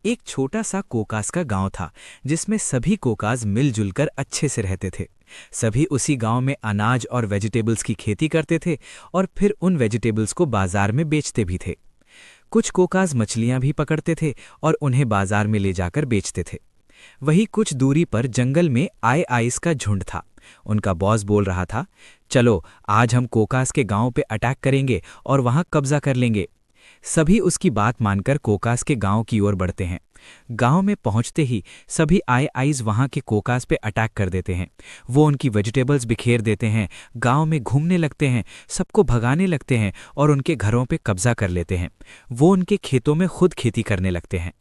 एक छोटा सा कोकास का गांव था जिसमें सभी कोकास मिलजुल कर अच्छे से रहते थे। सभी उसी गांव में अनाज और वेजिटेबल्स की खेती करते थे और फिर उन वेजिटेबल्स को बाजार में बेचते भी थे। कुछ कोकास मछलियां भी पकड़ते थे और उन्हें बाजार में ले जाकर बेचते थे। वहीं कुछ दूरी पर जंगल में आइस का झुंड था। उनका बॉस बोल रहा था, चलो आज हम कोकास के गांव पे अटैक करेंगे और वहां कब्जा कर लेंगे। सभी उसकी बात मानकर कोकास के गांव की ओर बढ़ते हैं। गांव में पहुंचते ही सभी आइस वहां के कोकास पे अटैक कर देते हैं। वो उनकी वेजिटेबल्स बिखेर देते हैं, गांव में घूमने लगते हैं, सबको भगाने लगते हैं और उनके घरों पे कब्जा कर लेते हैं। वो उनके खेतों में खुद खेती करने लगते हैं।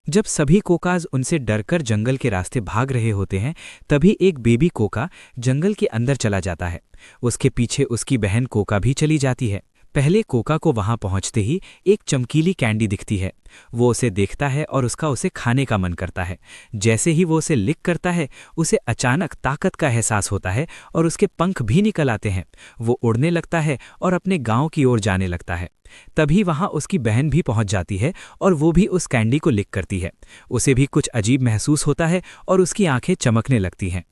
जब सभी कोकाज उनसे डरकर जंगल के रास्ते भाग रहे होते हैं, तभी एक बेबी कोका जंगल के अंदर चला जाता है। उसके पीछे उसकी बहन कोका भी चली जाती है। पहले कोका को वहां पहुंचते ही एक चमकीली कैंडी दिखती है। वो उसे देखता है और उसका उसे खाने का मन करता है। जैसे ही वो उसे लिक करता है, उसे अचानक ताकत का एहसास होता है और उसके पंख भी निकल आते हैं। वो उड़ने लगता है और अपने गांव की ओर जाने लगता है। तभी वहां उसकी बहन भी पहुंच जाती है और वो भी उस कैंडी को लिक करती है। उसे भी कुछ अजीब महसूस होता है और उसकी आंखें चमकने लगती हैं।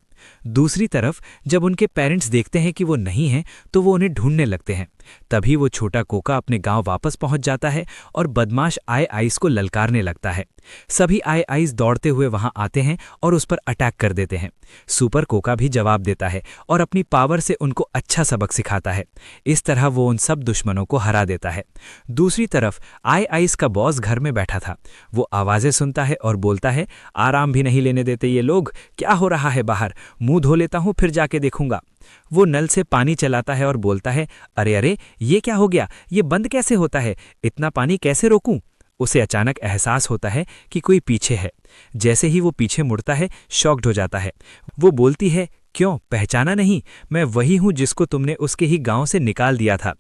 दूसरी तरफ जब उनके पेरेंट्स देखते हैं कि वो नहीं हैं, तो वो उन्हें ढूंढने लगते हैं। तभी वो छोटा कोका अपने गांव वापस पहुंच जाता है और बदमाश आइस को ललकारने लगता है। सभी आइस दौड़ते हुए वहां आते हैं और उस पर अटैक कर देते हैं। सुपर कोका भी जवाब देता है और अपनी पावर से उनको अच्छा सबक सिखाता है। इस तरह वो उन सब दुश्मनों को हरा देता है। दूसरी तरफ आइस का बॉस घर में बैठा था। वो आवाजें सुनता है और बोलता है, आराम भी नहीं लेने देते ये लोग, क्या हो रहा है बाहर, मुंह धो लेता हूं फिर जाके देखूंगा। वो नल से पानी चलाता है और बोलता है, अरे अरे ये क्या हो गया, ये बंद कैसे होता है, इतना पानी कैसे रोकूं। उसे अचानक एहसास होता है कि कोई पीछे है। जैसे ही वो पीछे मुड़ता है, शॉक्ड हो जाता है। वो बोलती है, क्यों पहचाना नहीं, मैं वही हूं जिसको तुमने उसके ही गांव से निकाल दिया था।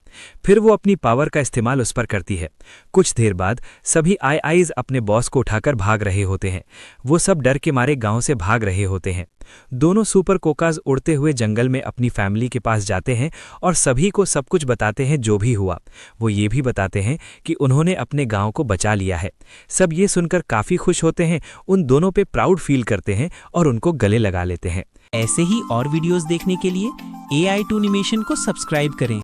फिर वो अपनी पावर का इस्तेमाल उस पर करती है। कुछ देर बाद सभी आइस अपने बॉस को उठाकर भाग रहे होते हैं। वो सब डर के मारे गांव से भाग रहे होते हैं। दोनों सुपर कोकाज उड़ते हुए जंगल में अपनी फैमिली के पास जाते हैं और सभी को सब कुछ बताते हैं जो भी हुआ। वो ये भी बताते हैं कि उन्होंने अपने गांव को बचा लिया है। सब ये सुनकर काफ़ी खुश होते हैं, उन दोनों पे प्राउड फील करते हैं और उनको गले लगा लेते हैं। ऐसे ही और वीडियोस देखने के लिए AI2 एनिमेशन को सब्सक्राइब करें।